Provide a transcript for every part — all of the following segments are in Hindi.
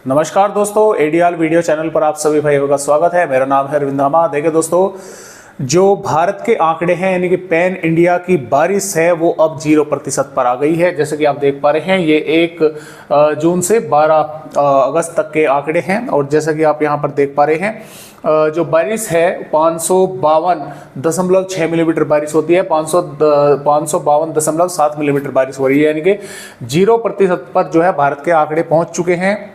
नमस्कार दोस्तों, एडीआल वीडियो चैनल पर आप सभी भाइयों का स्वागत है। मेरा नाम है अरविंद धामा। देखिए दोस्तों, जो भारत के आंकड़े हैं यानी कि पैन इंडिया की बारिश है वो अब 0% पर आ गई है। जैसे कि आप देख पा रहे हैं, ये 1 जून से 12 अगस्त तक के आंकड़े हैं। और जैसा कि आप यहाँ पर देख पा रहे हैं, जो बारिश है 552.6 मिलीमीटर बारिश होती है। 552.7 मिलीमीटर बारिश हो रही है, यानी कि 0% पर जो है भारत के आंकड़े पहुंच चुके हैं।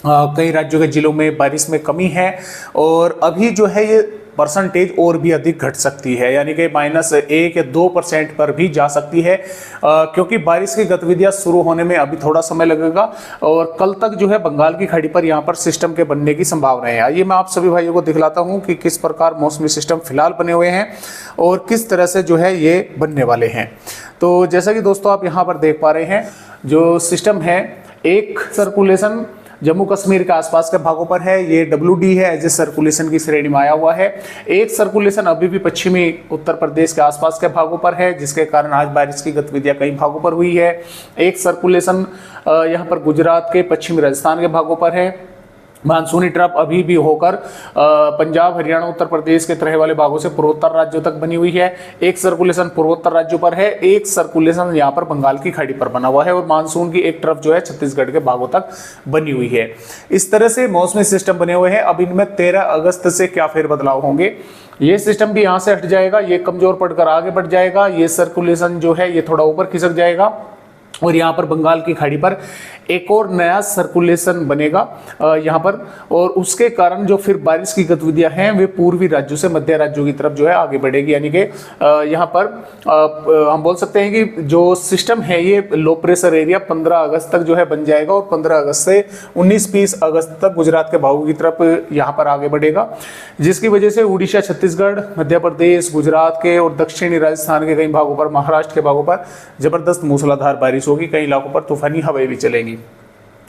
कई राज्यों के जिलों में बारिश में कमी है और अभी जो है ये परसेंटेज और भी अधिक घट सकती है, यानी कि -1 या 2% पर भी जा सकती है, क्योंकि बारिश की गतिविधियां शुरू होने में अभी थोड़ा समय लगेगा और कल तक जो है बंगाल की खाड़ी पर यहाँ पर सिस्टम के बनने की संभावना है। आइए मैं आप सभी भाइयों को दिखलाता हूँ कि किस प्रकार मौसमी सिस्टम फिलहाल बने हुए हैं और किस तरह से जो है ये बनने वाले हैं। तो जैसा कि दोस्तों आप यहाँ पर देख पा रहे हैं, जो सिस्टम है, एक सर्कुलेशन जम्मू कश्मीर के आसपास के भागों पर है, ये WD है, एज ए सर्कुलेशन की श्रेणी में आया हुआ है। एक सर्कुलेशन अभी भी पश्चिमी उत्तर प्रदेश के आसपास के भागों पर है, जिसके कारण आज बारिश की गतिविधियां कई भागों पर हुई है। एक सर्कुलेशन यहाँ पर गुजरात के पश्चिमी राजस्थान के भागों पर है। मानसूनी ट्रफ अभी भी होकर पंजाब, हरियाणा, उत्तर प्रदेश के तराई वाले भागों से पूर्वोत्तर राज्यों तक बनी हुई है। एक सर्कुलेशन पूर्वोत्तर राज्यों पर है, एक सर्कुलेशन यहाँ पर बंगाल की खाड़ी पर बना हुआ है और मानसून की एक ट्रफ जो है छत्तीसगढ़ के भागों तक बनी हुई है। इस तरह से मौसमी सिस्टम बने हुए हैं। अब इनमें 13 अगस्त से क्या फेरबदलाव होंगे, ये सिस्टम भी यहाँ से हट जाएगा, ये कमजोर पड़कर आगे बढ़ जाएगा, ये सर्कुलेशन जो है ये थोड़ा ऊपर खिसक जाएगा और यहाँ पर बंगाल की खाड़ी पर एक और नया सर्कुलेशन बनेगा यहाँ पर, और उसके कारण जो फिर बारिश की गतिविधियां हैं वे पूर्वी राज्यों से मध्य राज्यों की तरफ जो है आगे बढ़ेगी। यानी कि यहाँ पर हम बोल सकते हैं कि जो सिस्टम है ये लो प्रेशर एरिया 15 अगस्त तक जो है बन जाएगा और 15 अगस्त से 19-20 अगस्त तक गुजरात के भागों की तरफ यहाँ पर आगे बढ़ेगा, जिसकी वजह से उड़ीसा, छत्तीसगढ़, मध्य प्रदेश, गुजरात के और दक्षिणी राजस्थान के कई भागों पर, महाराष्ट्र के भागों पर जबरदस्त मूसलाधार बारिश होगी। कई इलाकों पर तूफानी हवाएं भी चलेंगी,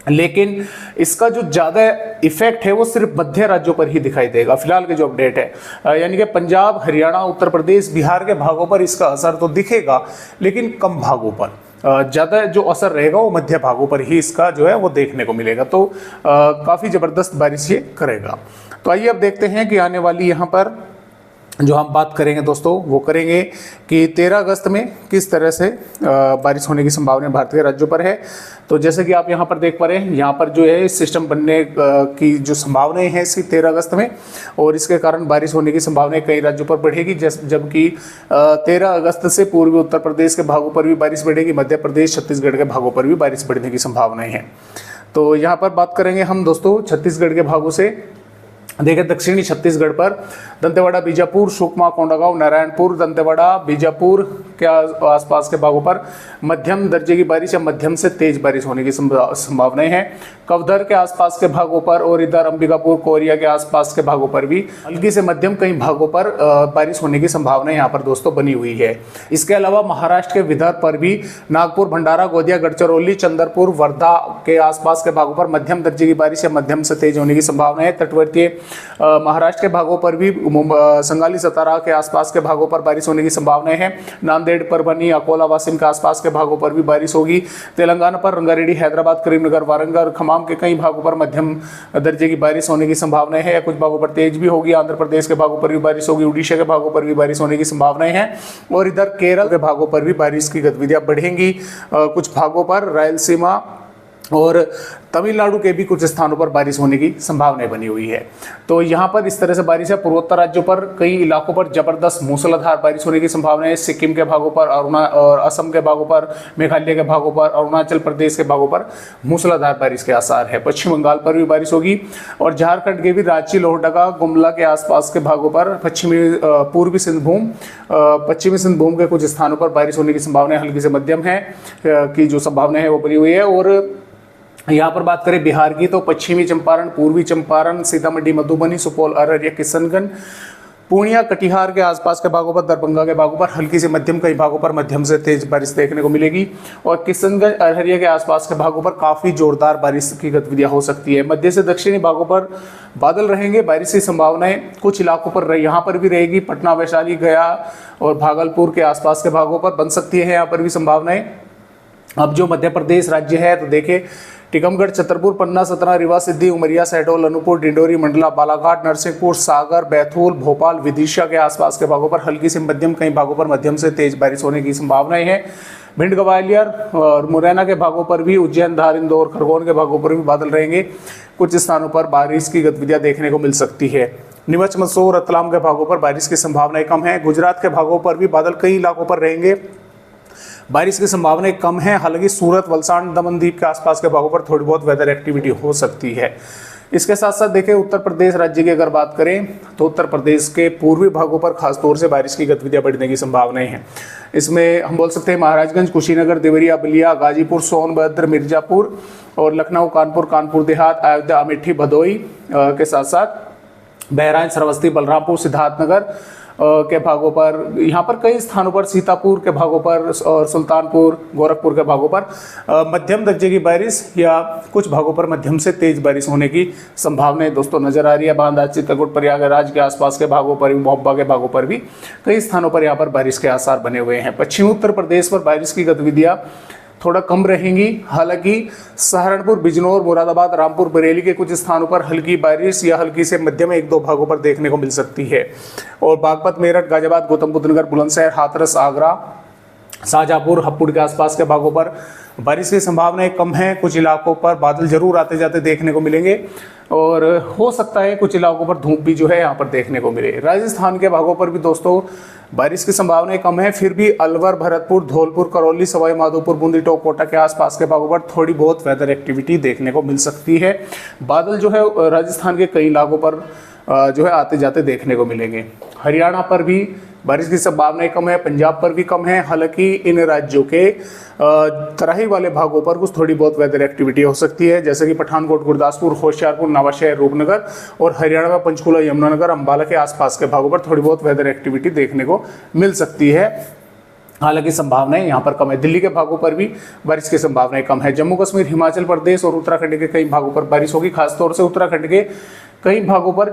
लेकिन इसका जो ज्यादा इफेक्ट है वो सिर्फ मध्य राज्यों पर ही दिखाई देगा। फिलहाल के जो अपडेट है, यानी कि पंजाब, हरियाणा, उत्तर प्रदेश, बिहार के भागों पर इसका असर तो दिखेगा, लेकिन कम भागों पर। ज्यादा जो असर रहेगा वो मध्य भागों पर ही इसका जो है वो देखने को मिलेगा। तो काफी जबरदस्त बारिश ये करेगा। तो आइए अब देखते हैं कि आने वाली यहाँ पर जो हम बात करेंगे दोस्तों, वो करेंगे कि 13 अगस्त में किस तरह से बारिश होने की संभावना भारतीय राज्यों पर है। तो जैसे कि आप यहाँ पर देख पा रहे हैं, यहाँ पर जो है सिस्टम बनने की जो संभावनाएं हैं इसकी 13 अगस्त में, और इसके कारण बारिश होने की संभावनाएं कई राज्यों पर बढ़ेगी। जबकि 13 अगस्त से पूर्वी उत्तर प्रदेश के भागों पर भी बारिश बढ़ेगी, मध्य प्रदेश, छत्तीसगढ़ के भागों पर भी बारिश बढ़ने की संभावनाएं हैं। तो यहाँ पर बात करेंगे हम दोस्तों छत्तीसगढ़ के भागों से। देखिए, दक्षिणी छत्तीसगढ़ पर दंतेवाड़ा, बीजापुर, सुकमा, कोंडागांव, नारायणपुर, दंतेवाड़ा, बीजापुर के आसपास के भागों पर मध्यम दर्जे की बारिश या मध्यम से तेज बारिश होने की संभावनाएं हैं। कवधर के आसपास के भागों पर और इधर अंबिकापुर, कोरिया के आसपास के भागों पर भी हल्की से मध्यम कई भागों पर बारिश होने की संभावना यहाँ पर दोस्तों बनी हुई है। इसके अलावा महाराष्ट्र के विदर्भ पर भी नागपुर, भंडारा, गोंदिया, गढ़चिरौली, चंद्रपुर, वर्धा के आसपास के भागों पर मध्यम दर्जे की बारिश या मध्यम से तेज होने की संभावना है। तटवर्तीय महाराष्ट्र के भागों पर भी संगाली, सतारा के आसपास के भागों पर बारिश होने की संभावना है। नांदेड़, परभनी, अकोला, वाशिम के आसपास के भागों पर भी बारिश होगी। तेलंगाना पर रंगारेड्डी, हैदराबाद, करीमनगर, वारंगल, खमाम के कई भागों पर मध्यम दर्जे की बारिश होने की संभावना है या कुछ भागों पर तेज भी होगी। आंध्र प्रदेश के भागों पर भी बारिश होगी, उड़ीसा के भागों पर भी बारिश होने की संभावनाएं हैं और इधर केरल के भागों पर भी बारिश की गतिविधियां बढ़ेंगी। कुछ भागों पर रायलसीमा और तमिलनाडु के भी कुछ स्थानों पर बारिश होने की संभावना बनी हुई है। तो यहाँ पर इस तरह से बारिश है। पूर्वोत्तर राज्यों पर कई इलाकों पर जबरदस्त मूसलाधार बारिश होने की संभावना है। सिक्किम के भागों पर, और असम के भागों पर, मेघालय के भागों पर, अरुणाचल प्रदेश के भागों पर मूसलाधार बारिश के आसार है। पश्चिम बंगाल पर भी बारिश होगी और झारखंड के भी रांची, लोहरदगा, गुमला के आसपास के भागों पर, पूर्वी सिंहभूम, पश्चिमी सिंहभूम के कुछ स्थानों पर बारिश होने की संभावना हल्की से मध्यम है की जो संभावना है वो बनी हुई है। और यहाँ पर बात करें बिहार की, तो पश्चिमी चंपारण, पूर्वी चंपारण, सीतामढ़ी, मधुबनी, सुपौल, अररिया, किशनगंज, पूर्णिया, कटिहार के आसपास के भागों पर, दरभंगा के भागों पर हल्की से मध्यम, कई भागों पर मध्यम से तेज बारिश देखने को मिलेगी और किशनगंज, अररिया के आसपास के भागों पर काफी जोरदार बारिश की गतिविधियां हो सकती है। मध्य से दक्षिणी भागों पर बादल रहेंगे, बारिश की संभावनाएं कुछ इलाकों पर यहाँ पर भी रहेगी। पटना, वैशाली, गया और भागलपुर के आसपास के भागों पर बन सकती है यहाँ पर भी संभावनाएं। अब जो मध्य प्रदेश राज्य है, तो देखिए टीकमगढ़, छतरपुर, पन्ना, सतना, रीवा, सिद्धि, उमरिया, शहडोल, अनूपपुर, डिंडोरी, मंडला, बालाघाट, नरसिंहपुर, सागर, बैतूल, भोपाल, विदिशा के आसपास के भागों पर हल्की से मध्यम, कई भागों पर मध्यम से तेज बारिश होने की संभावनाएं हैं। भिंड, ग्वालियर और मुरैना के भागों पर भी, उज्जैन, धार, इंदौर, खरगोन के भागों पर भी बादल रहेंगे। कुछ स्थानों पर बारिश की गतिविधियां देखने को मिल सकती है। नीमच, मंदसौर, रतलाम के भागों पर बारिश की संभावनाएं कम है। गुजरात के भागों पर भी बादल कई इलाकों पर रहेंगे, बारिश की संभावनाएं कम है। हालांकि सूरत, वलसाड, दमनदीप के आसपास के भागों पर थोड़ी बहुत वेदर एक्टिविटी हो सकती है। इसके साथ साथ देखें उत्तर प्रदेश राज्य की अगर बात करें तो उत्तर प्रदेश के पूर्वी भागों पर खासतौर से बारिश की गतिविधियां बढ़ने की संभावनाएं हैं। इसमें हम बोल सकते हैं महाराजगंज, कुशीनगर, देवरिया, बलिया, गाजीपुर, सोनभद्र, मिर्जापुर और लखनऊ, कानपुर देहात, अयोध्या, अमेठी, भदोई के साथ साथ बहराइच, श्रावस्ती, बलरामपुर, सिद्धार्थनगर के भागों पर, यहाँ पर कई स्थानों पर, सीतापुर के भागों पर और सुल्तानपुर, गोरखपुर के भागों पर मध्यम दर्जे की बारिश या कुछ भागों पर मध्यम से तेज बारिश होने की संभावनाएं दोस्तों नजर आ रही है। बांदा, चित्रकूट, प्रयागराज के आसपास के भागों पर भी, मोहब्बा के भागों पर भी कई स्थानों पर यहाँ पर बारिश के आसार बने हुए हैं। पश्चिमी उत्तर प्रदेश पर बारिश की गतिविधियां थोड़ा कम रहेंगी। हालांकि सहारनपुर, बिजनौर, मुरादाबाद, रामपुर, बरेली के कुछ स्थानों पर हल्की बारिश या हल्की से मध्यम 1-2 भागों पर देखने को मिल सकती है। और बागपत, मेरठ, गाजियाबाद, गौतम बुद्ध नगर, बुलंदशहर, हाथरस, आगरा, शाहजहांपुर, हपुड़ के आसपास के भागों पर बारिश की संभावनाएं कम है। कुछ इलाकों पर बादल जरूर आते जाते देखने को मिलेंगे और हो सकता है कुछ इलाकों पर धूप भी जो है यहाँ पर देखने को मिले। राजस्थान के भागों पर भी दोस्तों बारिश की संभावनाएं कम है, फिर भी अलवर, भरतपुर, धौलपुर, करौली, सवाई माधोपुर, बूंदी, टोंक, कोटा के आसपास के भागों पर थोड़ी बहुत वेदर एक्टिविटी देखने को मिल सकती है। बादल जो है राजस्थान के कई इलाकों पर जो है आते जाते देखने को मिलेंगे। हरियाणा पर भी बारिश की संभावनाएं कम है, पंजाब पर भी कम है। हालांकि इन राज्यों के तराई वाले भागों पर कुछ थोड़ी बहुत वेदर एक्टिविटी हो सकती है, जैसे कि पठानकोट, गुरदासपुर, होशियारपुर, नवाशहर, रूपनगर और हरियाणा में पंचकुला, यमुनानगर, अंबाला के आसपास के भागों पर थोड़ी बहुत वेदर एक्टिविटी देखने को मिल सकती है। हालांकि संभावनाएं यहाँ पर कम है। दिल्ली के भागों पर भी बारिश की संभावनाएं कम है। जम्मू कश्मीर, हिमाचल प्रदेश और उत्तराखंड के कई भागों पर बारिश होगी। खासतौर से उत्तराखंड के कई भागों पर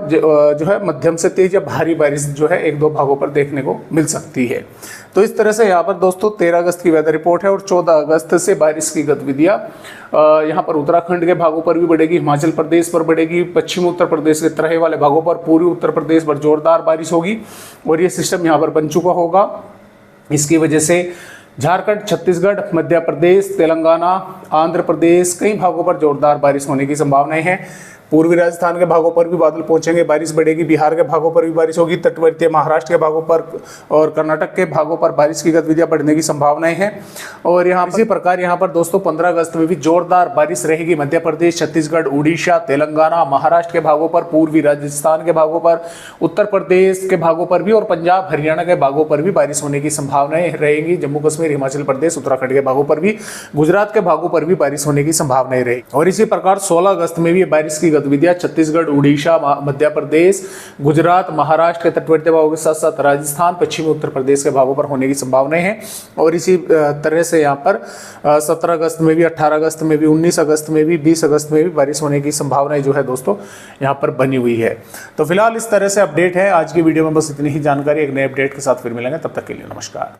जो है मध्यम से तेज या भारी बारिश जो है 1-2 भागों पर देखने को मिल सकती है। तो इस तरह से यहाँ पर दोस्तों 13 अगस्त की वेदर रिपोर्ट है और 14 अगस्त से बारिश की गतिविधियाँ यहाँ पर उत्तराखंड के भागों पर भी बढ़ेगी, हिमाचल प्रदेश पर बढ़ेगी, पश्चिम उत्तर प्रदेश के तराई वाले भागों पर, पूर्वी उत्तर प्रदेश पर जोरदार बारिश होगी और ये सिस्टम यहाँ पर बन चुका होगा। इसकी वजह से झारखंड, छत्तीसगढ़, मध्य प्रदेश, तेलंगाना, आंध्र प्रदेश कई भागों पर जोरदार बारिश होने की संभावनाएं हैं। पूर्वी राजस्थान के भागों पर भी बादल पहुंचेंगे, बारिश बढ़ेगी। बिहार के भागों पर भी बारिश होगी। तटवर्ती महाराष्ट्र के भागों पर और कर्नाटक के भागों पर बारिश की गतिविधियां बढ़ने की संभावनाएं हैं। और यहाँ इसी प्रकार यहाँ पर दोस्तों 15 अगस्त में भी जोरदार बारिश रहेगी। मध्य प्रदेश, छत्तीसगढ़, उड़ीसा, तेलंगाना, महाराष्ट्र के भागों पर, पूर्वी राजस्थान के भागों पर, उत्तर प्रदेश के भागों पर भी और पंजाब, हरियाणा के भागों पर भी बारिश होने की संभावनाएं रहेंगी। जम्मू कश्मीर, हिमाचल प्रदेश, उत्तराखंड के भागों पर भी, गुजरात के भागों पर भी बारिश होने की संभावनाएं रहेगी। और इसी प्रकार 16 अगस्त में भी बारिश की गतिविधियां छत्तीसगढ़, उड़ीसा, मध्य प्रदेश, गुजरात, महाराष्ट्र के तटवर्ती भागों के साथ साथ राजस्थान, पश्चिमी उत्तर प्रदेश के भागों पर होने की संभावनाएं हैं। और इसी तरह से यहाँ पर 17 अगस्त में भी, 18 अगस्त में भी, 19 अगस्त में भी, 20 अगस्त में भी बारिश होने की संभावनाएं जो है दोस्तों यहाँ पर बनी हुई है। तो फिलहाल इस तरह से अपडेट है। आज की वीडियो में बस इतनी ही जानकारी। एक नए अपडेट के साथ फिर मिलेंगे, तब तक के लिए नमस्कार।